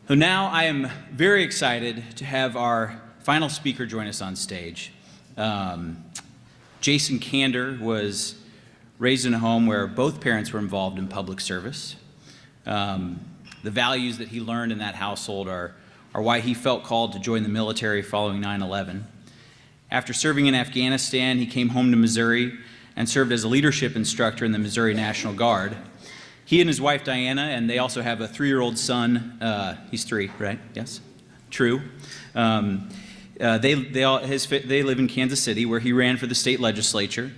So now I am very excited to have our final speaker join us on stage. Jason Kander was raised in a home where both parents were involved in public service. The values that he learned in that household are why he felt called to join the military following 9/11. After serving in Afghanistan, he came home to Missouri and served as a leadership instructor in the Missouri National Guard. He and his wife Diana, and they also have a 3-year-old son. He's 3, right? Yes, true. They live in Kansas City, where he ran for the state legislature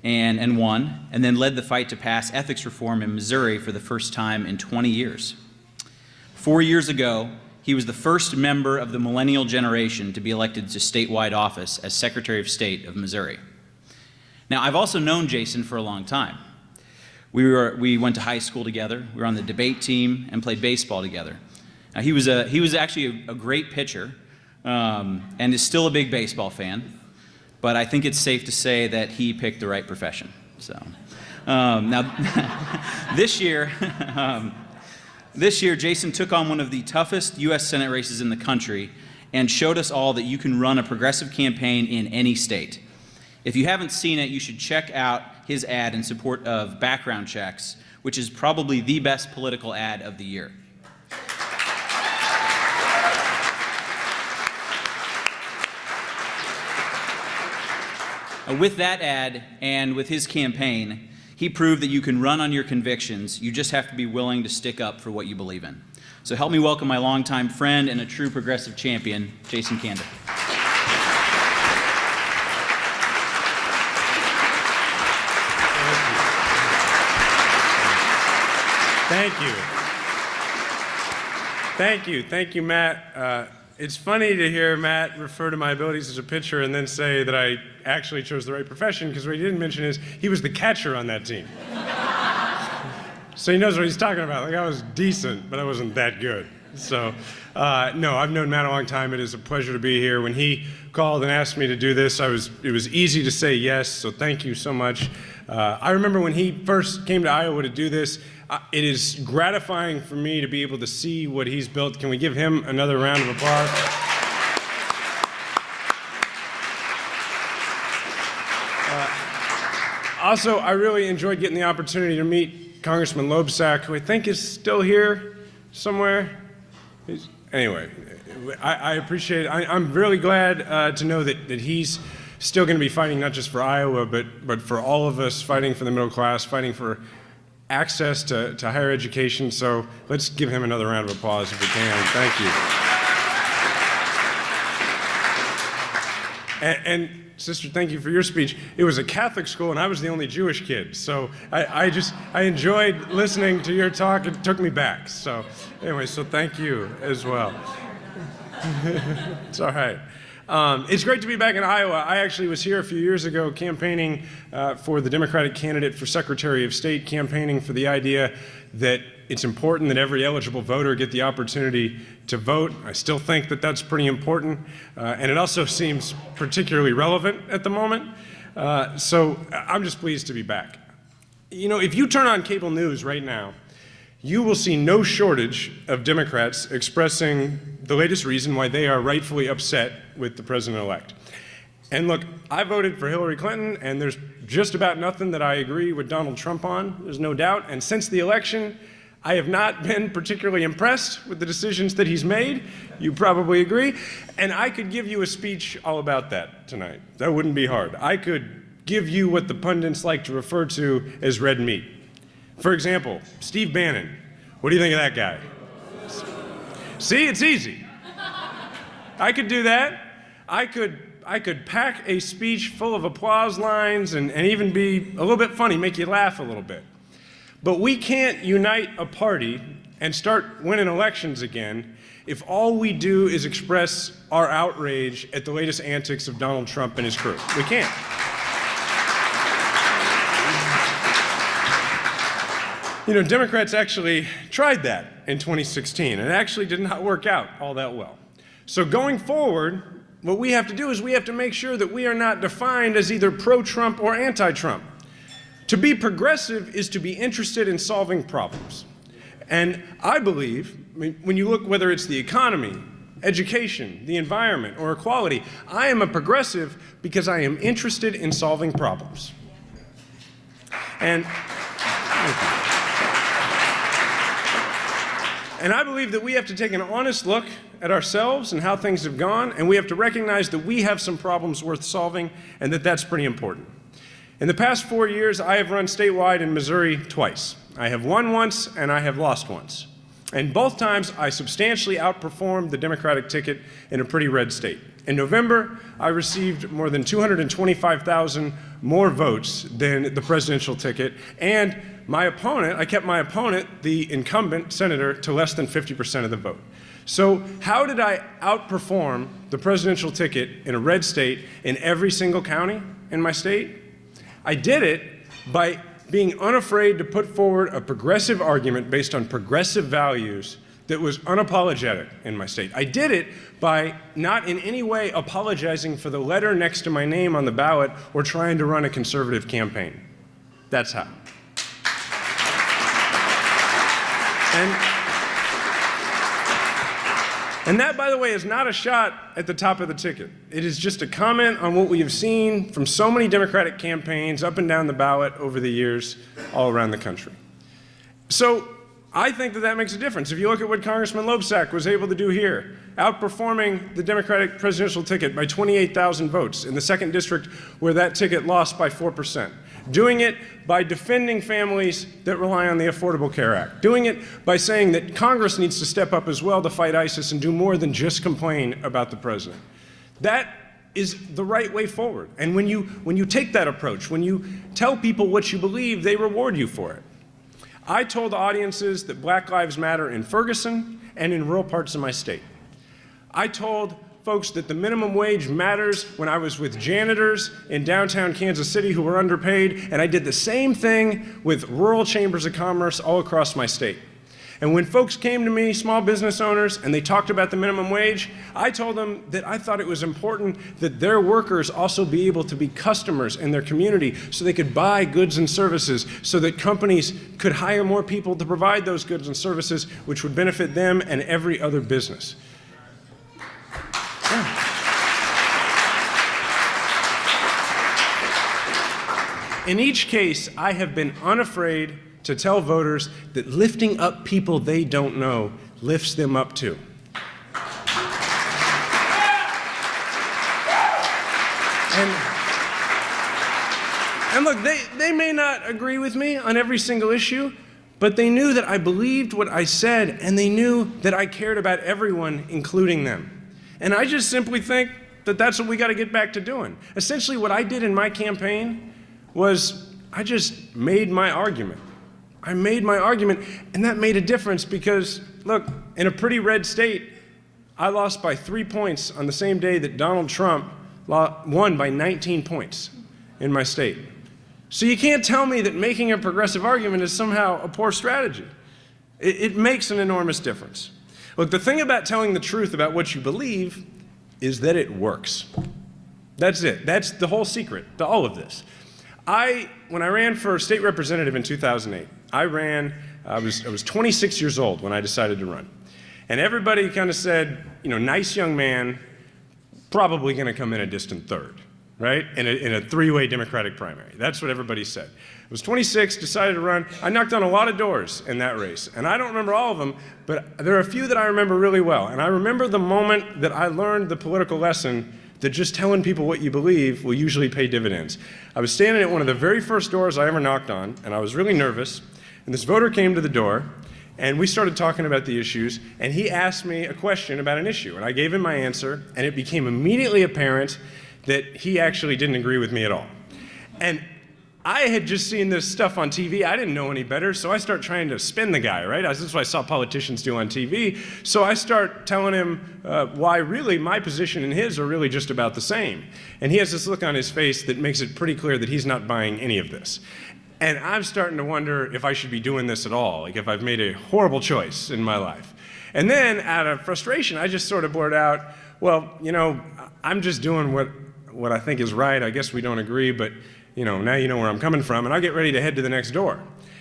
and won, and then led the fight to pass ethics reform in Missouri for the first time in 20 years. 4 years ago, he was the first member of the millennial generation to be elected to statewide office as Secretary of State of Missouri. Now, I've also known Jason for a long time. We went to high school together. We were on the debate team and played baseball together. He was actually a great pitcher and is still a big baseball fan. But I think it's safe to say that he picked the right profession. So now this year, Jason took on one of the toughest U.S. Senate races in the country and showed us all that you can run a progressive campaign in any state. If you haven't seen it, you should check out his ad in support of background checks, which is probably the best political ad of the year. With that ad and with his campaign, he proved that you can run on your convictions. You just have to be willing to stick up for what you believe in. So help me welcome my longtime friend and a true progressive champion, Jason Kander. Thank you, Matt. It's funny to hear Matt refer to my abilities as a pitcher and then say that I actually chose the right profession, because what he didn't mention is he was the catcher on that team. So he knows what he's talking about. Like, I was decent, but I wasn't that good. So, no, I've known Matt a long time. It is a pleasure to be here. When he called and asked me to do this, it was easy to say yes, so thank you so much. I remember when he first came to Iowa to do this, it is gratifying for me to be able to see what he's built. Can we give him another round of applause? Also, I really enjoyed getting the opportunity to meet Congressman Loebsack, who I think is still here somewhere. Anyway, I appreciate it. I'm really glad to know that he's still going to be fighting not just for Iowa, but for all of us, fighting for the middle class, fighting for access to higher education. So let's give him another round of applause if we can. Thank you. And Sister, thank you for your speech. It was a Catholic school, and I was the only Jewish kid. So I enjoyed listening to your talk. It took me back. So anyway, so thank you as well. It's all right. It's great to be back in Iowa. I actually was here a few years ago campaigning for the Democratic candidate for Secretary of State, campaigning for the idea that it's important that every eligible voter get the opportunity to vote. I still think that that's pretty important, and it also seems particularly relevant at the moment. So I'm just pleased to be back. You know, if you turn on cable news right now, you will see no shortage of Democrats expressing the latest reason why they are rightfully upset with the president-elect. And look, I voted for Hillary Clinton, and there's just about nothing that I agree with Donald Trump on, there's no doubt. And since the election, I have not been particularly impressed with the decisions that he's made. You probably agree. And I could give you a speech all about that tonight. That wouldn't be hard. I could give you what the pundits like to refer to as red meat. For example, Steve Bannon. What do you think of that guy? See, it's easy. I could do that. I could pack a speech full of applause lines and even be a little bit funny, make you laugh a little bit. But we can't unite a party and start winning elections again if all we do is express our outrage at the latest antics of Donald Trump and his crew. We can't. You know, Democrats actually tried that in 2016, and it actually did not work out all that well. So going forward, what we have to do is we have to make sure that we are not defined as either pro-Trump or anti-Trump. To be progressive is to be interested in solving problems. And I believe when you look whether it's the economy, education, the environment, or equality, I am a progressive because I am interested in solving problems. And I believe that we have to take an honest look at ourselves and how things have gone, and we have to recognize that we have some problems worth solving, and that that's pretty important. In the past 4 years, I have run statewide in Missouri twice. I have won once, and I have lost once. And both times, I substantially outperformed the Democratic ticket in a pretty red state. In November, I received more than 225,000 more votes than the presidential ticket, and I kept my opponent, the incumbent senator, to less than 50% of the vote. So how did I outperform the presidential ticket in a red state in every single county in my state? I did it by being unafraid to put forward a progressive argument based on progressive values that was unapologetic in my state. I did it by not in any way apologizing for the letter next to my name on the ballot or trying to run a conservative campaign. That's how. And that, by the way, is not a shot at the top of the ticket. It is just a comment on what we have seen from so many Democratic campaigns up and down the ballot over the years all around the country. So I think that that makes a difference. If you look at what Congressman Loebsack was able to do here, outperforming the Democratic presidential ticket by 28,000 votes in the 2nd District where that ticket lost by 4%. Doing it by defending families that rely on the Affordable Care Act. Doing it by saying that Congress needs to step up as well to fight ISIS and do more than just complain about the president. That is the right way forward. And when you take that approach, when you tell people what you believe, they reward you for it. I told audiences that Black Lives Matter in Ferguson and in rural parts of my state. I told folks that the minimum wage matters when I was with janitors in downtown Kansas City who were underpaid, and I did the same thing with rural chambers of commerce all across my state. And when folks came to me, small business owners, and they talked about the minimum wage, I told them that I thought it was important that their workers also be able to be customers in their community so they could buy goods and services, so that companies could hire more people to provide those goods and services, which would benefit them and every other business. In each case, I have been unafraid to tell voters that lifting up people they don't know lifts them up too. And look, they may not agree with me on every single issue, but they knew that I believed what I said, and they knew that I cared about everyone, including them. And I just simply think that that's what we got to get back to doing. Essentially, what I did in my campaign was I just made my argument. I made my argument, and that made a difference because, look, in a pretty red state, I lost by 3 points on the same day that Donald Trump won by 19 points in my state. So you can't tell me that making a progressive argument is somehow a poor strategy. It makes an enormous difference. Look, the thing about telling the truth about what you believe is that it works. That's it. That's the whole secret to all of this. When I ran for state representative in 2008, I was 26 years old when I decided to run. And everybody kind of said, you know, nice young man, probably going to come in a distant third, right? In a three-way Democratic primary. That's what everybody said. I was 26, decided to run. I knocked on a lot of doors in that race. And I don't remember all of them, but there are a few that I remember really well. And I remember the moment that I learned the political lesson that just telling people what you believe will usually pay dividends. I was standing at one of the very first doors I ever knocked on, and I was really nervous. And this voter came to the door, and we started talking about the issues, and he asked me a question about an issue. And I gave him my answer, and it became immediately apparent that he actually didn't agree with me at all. And I had just seen this stuff on TV. I didn't know any better, so I start trying to spin the guy, right? This is what I saw politicians do on TV. So I start telling him why really my position and his are really just about the same. And he has this look on his face that makes it pretty clear that he's not buying any of this. And I'm starting to wonder if I should be doing this at all, like if I've made a horrible choice in my life. And then out of frustration, I just sort of blurt out, well, you know, I'm just doing what I think is right. I guess we don't agree, but you know, now you know where I'm coming from, and I'll get ready to head to the next door.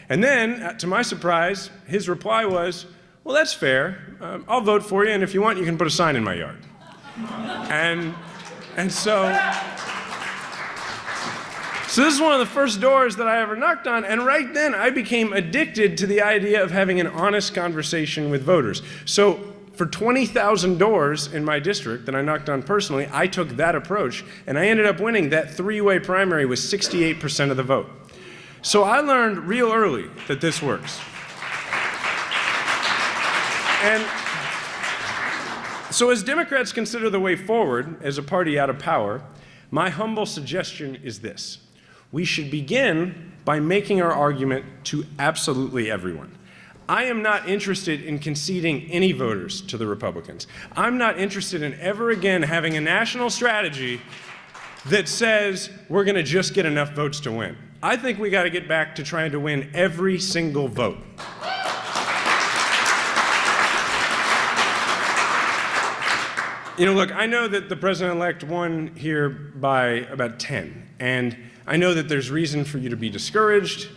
And then, to my surprise, his reply was, well, that's fair. I'll vote for you, and if you want, you can put a sign in my yard. And so this is one of the first doors that I ever knocked on, and right then I became addicted to the idea of having an honest conversation with voters. So for 20,000 doors in my district that I knocked on personally, I took that approach, and I ended up winning that three-way primary with 68% of the vote. So I learned real early that this works. And so as Democrats consider the way forward as a party out of power, my humble suggestion is this. We should begin by making our argument to absolutely everyone. I am not interested in conceding any voters to the Republicans. I'm not interested in ever again having a national strategy that says we're going to just get enough votes to win. I think we got to get back to trying to win every single vote. You know, look, I know that the president-elect won here by about 10, and I know that there's reason for you to be discouraged,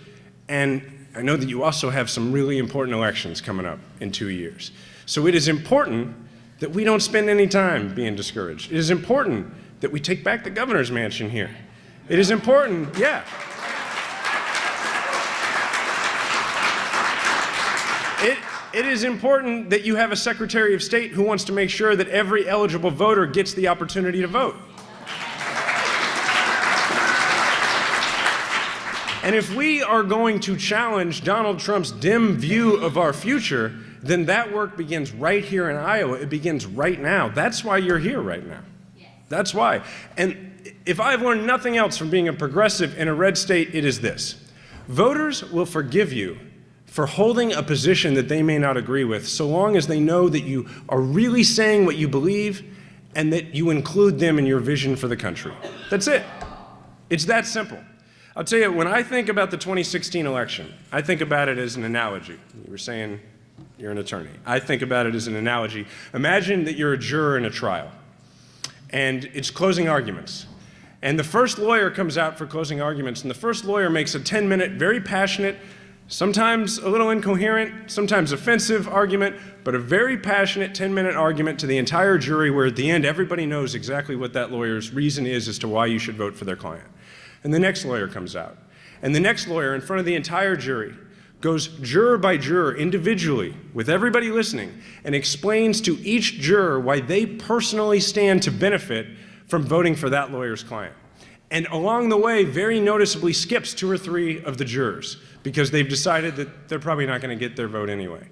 and I know that you also have some really important elections coming up in 2 years. So it is important that we don't spend any time being discouraged. It is important that we take back the governor's mansion here. It is important, yeah. It is important that you have a Secretary of State who wants to make sure that every eligible voter gets the opportunity to vote. And if we are going to challenge Donald Trump's dim view of our future, then that work begins right here in Iowa. It begins right now. That's why you're here right now. That's why. And if I've learned nothing else from being a progressive in a red state, it is this. Voters will forgive you for holding a position that they may not agree with, so long as they know that you are really saying what you believe and that you include them in your vision for the country. That's it. It's that simple. I'll tell you, when I think about the 2016 election, I think about it as an analogy. You were saying you're an attorney. I think about it as an analogy. Imagine that you're a juror in a trial, and it's closing arguments. And the first lawyer comes out for closing arguments, and the first lawyer makes a 10-minute, very passionate, sometimes a little incoherent, sometimes offensive argument, but a very passionate 10-minute argument to the entire jury where at the end everybody knows exactly what that lawyer's reason is as to why you should vote for their client. And the next lawyer comes out. And the next lawyer in front of the entire jury goes juror by juror individually with everybody listening and explains to each juror why they personally stand to benefit from voting for that lawyer's client. And along the way, very noticeably skips 2 or 3 of the jurors because they've decided that they're probably not going to get their vote anyway.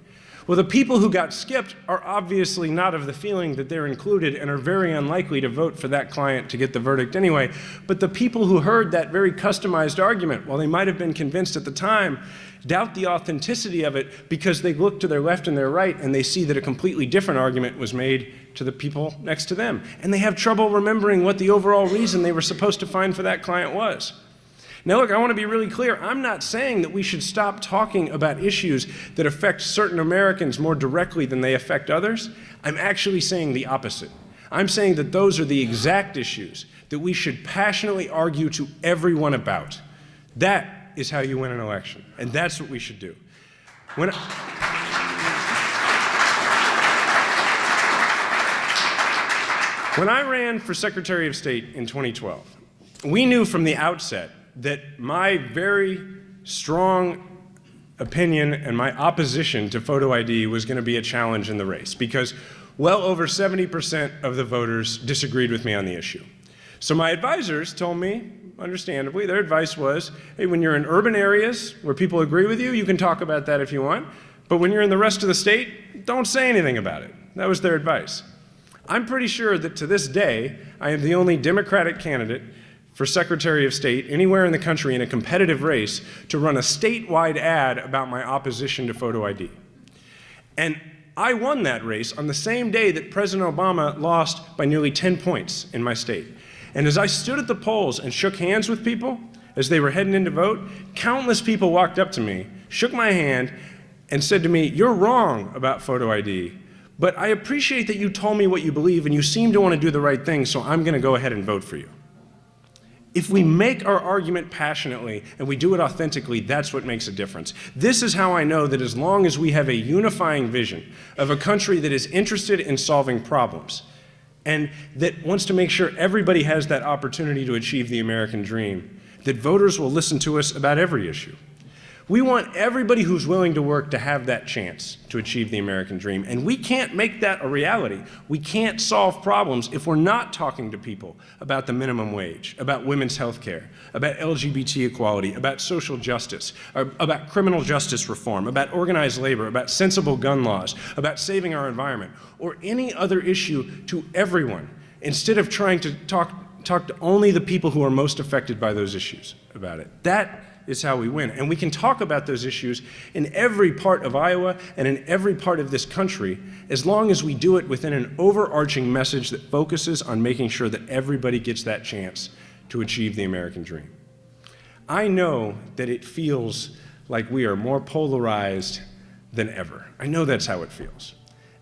Well, the people who got skipped are obviously not of the feeling that they're included and are very unlikely to vote for that client to get the verdict anyway. But the people who heard that very customized argument, while they might have been convinced at the time, doubt the authenticity of it because they look to their left and their right and they see that a completely different argument was made to the people next to them. And they have trouble remembering what the overall reason they were supposed to find for that client was. Now look, I want to be really clear. I'm not saying that we should stop talking about issues that affect certain Americans more directly than they affect others. I'm actually saying the opposite. I'm saying that those are the exact issues that we should passionately argue to everyone about. That is how you win an election, and that's what we should do. When I ran for Secretary of State in 2012, we knew from the outset that my very strong opinion and my opposition to photo ID was going to be a challenge in the race because well over 70% of the voters disagreed with me on the issue. So my advisors told me, understandably, their advice was, hey, when you're in urban areas where people agree with you, you can talk about that if you want, but when you're in the rest of the state, don't say anything about it. That was their advice. I'm pretty sure that to this day, I am the only Democratic candidate for Secretary of State anywhere in the country in a competitive race to run a statewide ad about my opposition to photo ID. And I won that race on the same day that President Obama lost by nearly 10 points in my state. And as I stood at the polls and shook hands with people as they were heading in to vote, countless people walked up to me, shook my hand, and said to me, "You're wrong about photo ID, but I appreciate that you told me what you believe and you seem to want to do the right thing, so I'm going to go ahead and vote for you." If we make our argument passionately and we do it authentically, that's what makes a difference. This is how I know that as long as we have a unifying vision of a country that is interested in solving problems and that wants to make sure everybody has that opportunity to achieve the American dream, that voters will listen to us about every issue. We want everybody who's willing to work to have that chance to achieve the American dream. And we can't make that a reality. We can't solve problems if we're not talking to people about the minimum wage, about women's health care, about LGBT equality, about social justice, about criminal justice reform, about organized labor, about sensible gun laws, about saving our environment, or any other issue to everyone, instead of trying to talk to only the people who are most affected by those issues about it. That is how we win. And we can talk about those issues in every part of Iowa and in every part of this country as long as we do it within an overarching message that focuses on making sure that everybody gets that chance to achieve the American dream. I know that it feels like we are more polarized than ever. I know that's how it feels.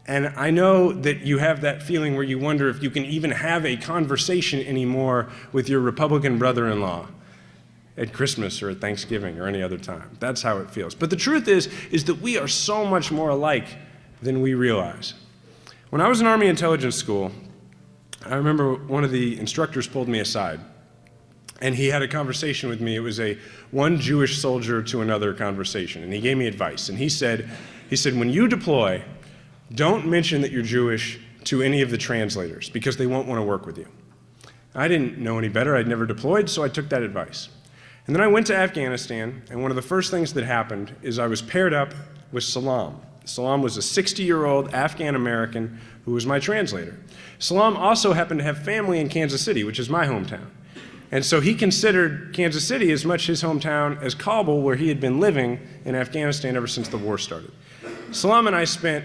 And I know that you have that feeling where you wonder if you can even have a conversation anymore with your Republican brother-in-law at Christmas or at Thanksgiving or any other time. That's how it feels. But the truth is that we are so much more alike than we realize. When I was in Army Intelligence School, I remember one of the instructors pulled me aside, and he had a conversation with me. It was a one Jewish soldier to another conversation, and he gave me advice. And he said, when you deploy, don't mention that you're Jewish to any of the translators because they won't want to work with you. I didn't know any better. I'd never deployed, so I took that advice. And then I went to Afghanistan, and one of the first things that happened is I was paired up with Salam. Salam was a 60-year-old Afghan-American who was my translator. Salam also happened to have family in Kansas City, which is my hometown. And so he considered Kansas City as much his hometown as Kabul, where he had been living in Afghanistan ever since the war started. Salam and I spent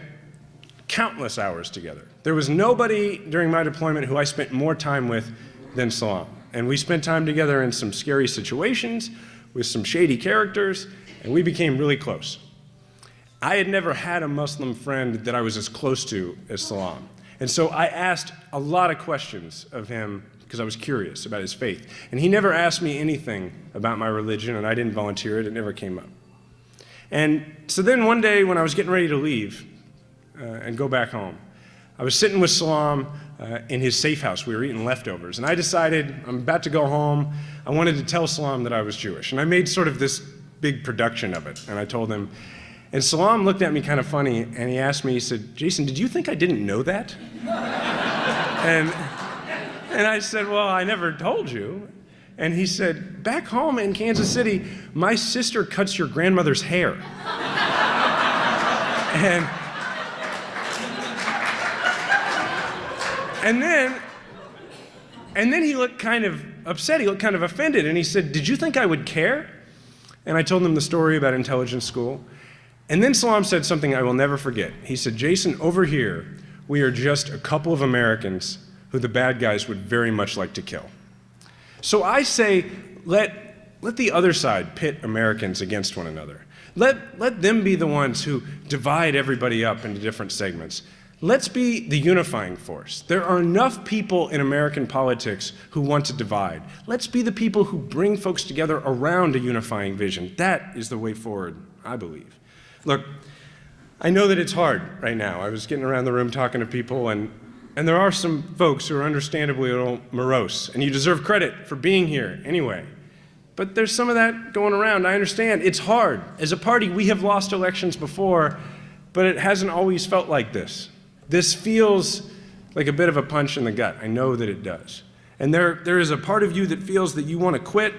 countless hours together. There was nobody during my deployment who I spent more time with than Salam. And we spent time together in some scary situations with some shady characters, and we became really close. I had never had a Muslim friend that I was as close to as Salam. And so I asked a lot of questions of him because I was curious about his faith. And he never asked me anything about my religion, and I didn't volunteer it. It never came up. And so then one day when I was getting ready to leave and go back home, I was sitting with Salam in his safe house. We were eating leftovers. And I decided I'm about to go home. I wanted to tell Salam that I was Jewish. And I made sort of this big production of it. And I told him. And Salam looked at me kind of funny. And he asked me, he said, "Jason, did you think I didn't know that?" and I said, "Well, I never told you." And he said, "Back home in Kansas City, my sister cuts your grandmother's hair." And then he looked kind of upset. He looked kind of offended. And he said, "Did you think I would care?" And I told him the story about intelligence school. And then Salam said something I will never forget. He said, "Jason, over here, we are just a couple of Americans who the bad guys would very much like to kill." So I say, let the other side pit Americans against one another. Let them be the ones who divide everybody up into different segments. Let's be the unifying force. There are enough people in American politics who want to divide. Let's be the people who bring folks together around a unifying vision. That is the way forward, I believe. Look, I know that it's hard right now. I was getting around the room talking to people, and there are some folks who are understandably a little morose, and you deserve credit for being here anyway. But there's some of that going around. I understand. It's hard. As a party, we have lost elections before, but it hasn't always felt like this. This feels like a bit of a punch in the gut. I know that it does. And there is a part of you that feels that you want to quit,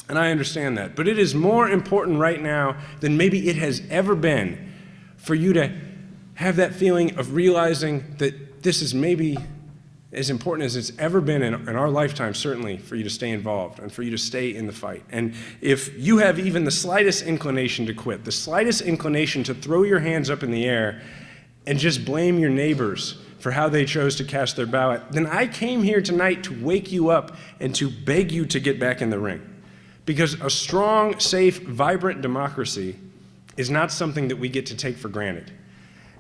and I understand that. But it is more important right now than maybe it has ever been for you to have that feeling of realizing that this is maybe as important as it's ever been in our lifetime, certainly, for you to stay involved and for you to stay in the fight. And if you have even the slightest inclination to quit, the slightest inclination to throw your hands up in the air and just blame your neighbors for how they chose to cast their ballot, then I came here tonight to wake you up and to beg you to get back in the ring. Because a strong, safe, vibrant democracy is not something that we get to take for granted.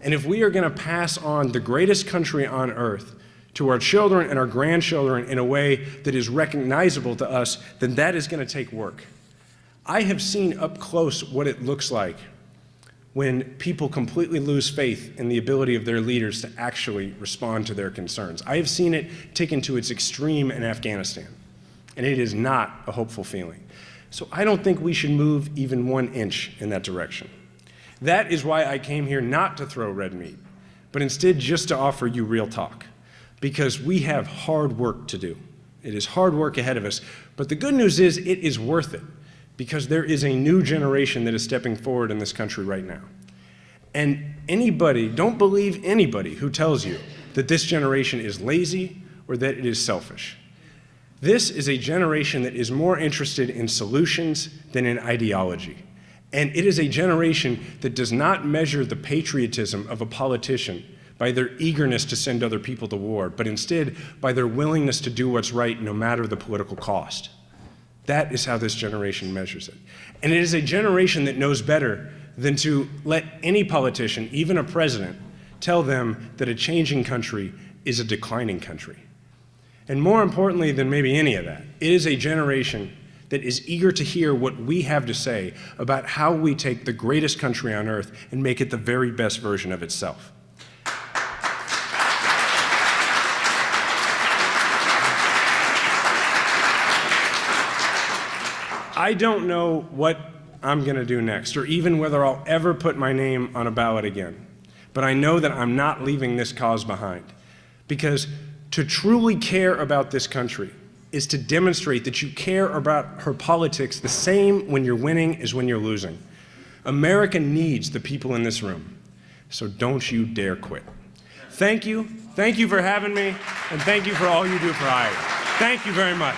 And if we are going to pass on the greatest country on earth to our children and our grandchildren in a way that is recognizable to us, then that is going to take work. I have seen up close what it looks like when people completely lose faith in the ability of their leaders to actually respond to their concerns. I have seen it taken to its extreme in Afghanistan, and it is not a hopeful feeling. So I don't think we should move even 1 inch in that direction. That is why I came here not to throw red meat, but instead just to offer you real talk, because we have hard work to do. It is hard work ahead of us, but the good news is it is worth it, because there is a new generation that is stepping forward in this country right now. And don't believe anybody who tells you that this generation is lazy or that it is selfish. This is a generation that is more interested in solutions than in ideology. And it is a generation that does not measure the patriotism of a politician by their eagerness to send other people to war, but instead by their willingness to do what's right no matter the political cost. That is how this generation measures it. And it is a generation that knows better than to let any politician, even a president, tell them that a changing country is a declining country. And more importantly than maybe any of that, it is a generation that is eager to hear what we have to say about how we take the greatest country on earth and make it the very best version of itself. I don't know what I'm going to do next, or even whether I'll ever put my name on a ballot again. But I know that I'm not leaving this cause behind, because to truly care about this country is to demonstrate that you care about her politics the same when you're winning as when you're losing. America needs the people in this room, so don't you dare quit. Thank you. Thank you for having me, and thank you for all you do for Iowa. Thank you very much.